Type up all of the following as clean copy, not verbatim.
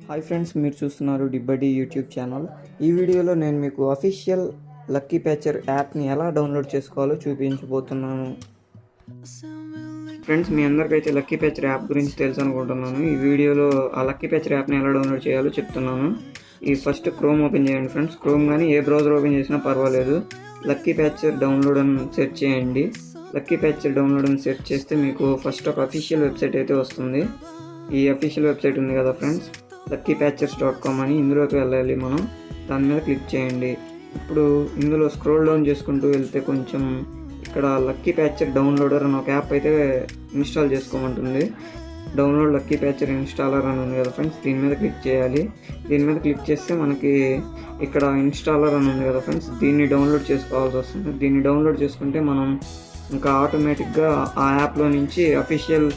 Hi friends, మీరు చూస్తున్నారు డిబ్బడి YouTube channel. ఈ వీడియోలో నేను మీకు అఫీషియల్ లక్కీ ప్యాచర్ యాప్ని ఎలా డౌన్లోడ్ చేసుకోవాలో చూపించబోతున్నాను. ఫ్రెండ్స్, మీ అందరికైతే లక్కీ ప్యాచర్ యాప్ గురించి తెలుసు అనుకుంటున్నాను. ఈ వీడియోలో ఆ లక్కీ ప్యాచర్ యాప్ని ఎలా డౌన్లోడ్ చేయాలో చెప్తున్నాను. ఈ ఫస్ట్ క్రోమ్ ఓపెన్ చేయండి ఫ్రెండ్స్. క్రోమ్ కానీ ఏ బ్రౌజర్ ఓపెన్ చేసినా పర్వాలేదు. లక్కీ ప్యాచర్ డౌన్లోడ్ అని సెర్చ్ చేయండి. లక్కీ ప్యాచర్ డౌన్లోడ్ అని సెర్చ్ చేస్తే మీకు ఫస్ట్ ఒక అఫీషియల్ వెబ్సైట్ అయితే వస్తుంది. ఈ అఫీషియల్ వెబ్సైట్ ఉంది కదా ఫ్రెండ్స్, luckypatchers.com అని, ఇందులోకి వెళ్ళాలి. మనం దాని మీద క్లిక్ చేయండి. ఇప్పుడు ఇందులో స్క్రోల్ డౌన్ చేసుకుంటూ వెళ్తే కొంచెం ఇక్కడ లక్కీ ప్యాచర్ డౌన్లోడర్ అని ఒక యాప్ అయితే ఇన్స్టాల్ చేసుకోమంటుంది. డౌన్లోడ్ లక్కీ ప్యాచర్ ఇన్స్టాలర్ అని ఉంది కదా ఫ్రెండ్స్, దీని మీద క్లిక్ చేయాలి. దీని మీద క్లిక్ చేస్తే మనకి ఇక్కడ ఇన్స్టాలర్ అని ఉంది కదా ఫ్రెండ్స్, దీన్ని డౌన్లోడ్ చేసుకోవాల్సి వస్తుంది. దీన్ని డౌన్లోడ్ చేసుకుంటే మనం ఇంకా ఆటోమేటిక్గా ఆ యాప్లో నుంచి అఫీషియల్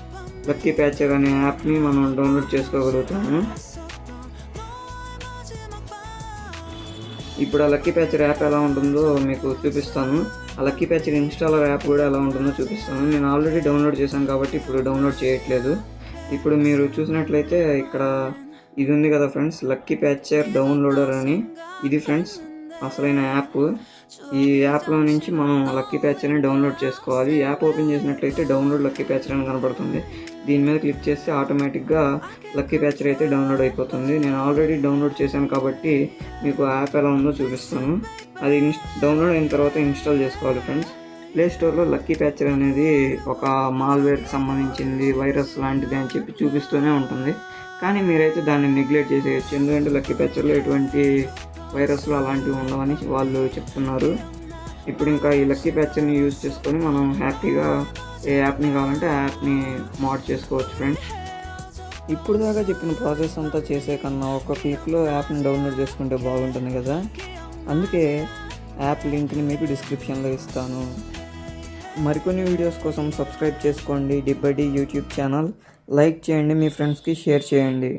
లక్కీ ప్యాచర్ అనే యాప్ని మనం డౌన్లోడ్ చేసుకోగలుగుతాము. ఇప్పుడు ఆ లక్కీ ప్యాచర్ యాప్ ఎలా ఉంటుందో మీకు చూపిస్తాను. ఆ లక్కీ ప్యాచర్ ఇన్స్టాలర్ యాప్ కూడా ఎలా ఉంటుందో చూపిస్తాను. నేను ఆల్రెడీ డౌన్లోడ్ చేశాను కాబట్టి ఇప్పుడు డౌన్లోడ్ చేయట్లేదు. ఇప్పుడు మీరు చూసినట్లయితే ఇక్కడ ఇది ఉంది కదా ఫ్రెండ్స్, లక్కీ ప్యాచర్ డౌన్లోడర్ అని. ఇది ఫ్రెండ్స్ అసలైన యాప్. ఈ యాప్లో నుంచి మనం లక్కీ ప్యాచర్ని డౌన్లోడ్ చేసుకోవాలి. యాప్ ఓపెన్ చేసినట్లయితే డౌన్లోడ్ లక్కీ ప్యాచర్ అని కనపడుతుంది. దీని మీద క్లిక్ చేస్తే ఆటోమేటిక్గా లక్కీ ప్యాచర్ అయితే డౌన్లోడ్ అయిపోతుంది. నేను ఆల్రెడీ డౌన్లోడ్ చేశాను కాబట్టి మీకు యాప్ ఎలా ఉందో చూపిస్తాను. అది డౌన్లోడ్ అయిన తర్వాత ఇన్స్టాల్ చేసుకోవాలి ఫ్రెండ్స్. ప్లే స్టోర్లో లక్కీ ప్యాచర్ అనేది ఒక మాల్వేర్కి సంబంధించింది, వైరస్ లాంటిది అని చెప్పి చూపిస్తూనే ఉంటుంది. కానీ మీరైతే దాన్ని నెగ్లెక్ట్ చేసేయచ్చు, ఎందుకంటే లక్కీ ప్యాచర్లో ఎటువంటి వైరస్లు అలాంటివి ఉండవని వాళ్ళు చెప్తున్నారు. ఇప్పుడు ఇంకా ఈ లక్కీ ప్యాచర్ని యూజ్ చేసుకొని మనం హ్యాపీగా ఏ యాప్ని కావాలంటే ఆ యాప్ని మోడ్ చేసుకోవచ్చు ఫ్రెండ్స్. ఇప్పుడు దాకా చెప్పిన ప్రాసెస్ అంతా చేసే కన్నా ఒక క్లిక్లో యాప్ని డౌన్లోడ్ చేసుకుంటే బాగుంటుంది కదా. అందుకే యాప్ లింక్ని మీకు డిస్క్రిప్షన్లో ఇస్తాను. మరికొన్ని వీడియోస్ కోసం సబ్స్క్రైబ్ చేసుకోండి డిబ్బడి యూట్యూబ్ ఛానల్. లైక్ చేయండి, మీ ఫ్రెండ్స్కి షేర్ చేయండి.